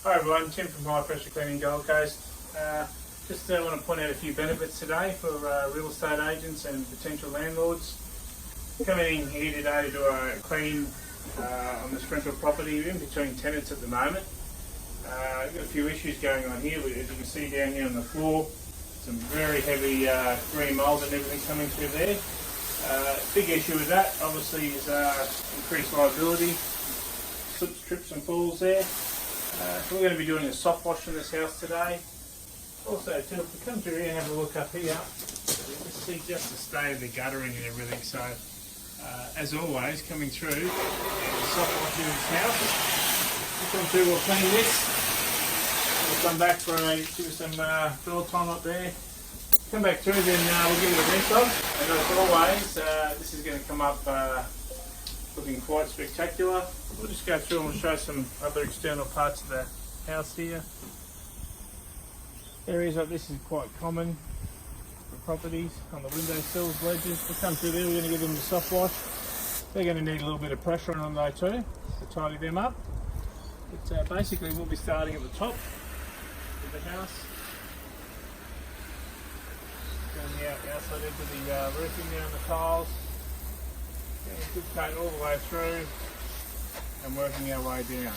Hi everyone, Tim from High Pressure Cleaning Gold Coast. Just want to point out a few benefits today for real estate agents and potential landlords. Coming in here today to do a clean on this rental property in between tenants at the moment. I've got a few issues going on here. As you can see down here on the floor, some very heavy green mould and everything coming through there. Big issue with that obviously is increased liability, slips, trips and falls there. So we're going to be doing a soft wash in this house today. Also too, if we come through here and have a look up here, you can see just the state of the guttering and everything. So as always, coming through and soft washing this house. We'll come through, we'll clean this. We'll come back for give us some fill time up there. Come back through, then we'll give it a rinse off. And as always, this is going to come up looking quite spectacular. We'll just go through and we'll show some other external parts of the house here. Areas like this is quite common for properties on the windowsills, ledges. We'll come through there, we're going to give them a soft wash. They're going to need a little bit of pressure on them though too, to tidy them up. But basically we'll be starting at the top of the house. Going the outside into the roofing there and the tiles. Getting a good coat all the way through and working our way down.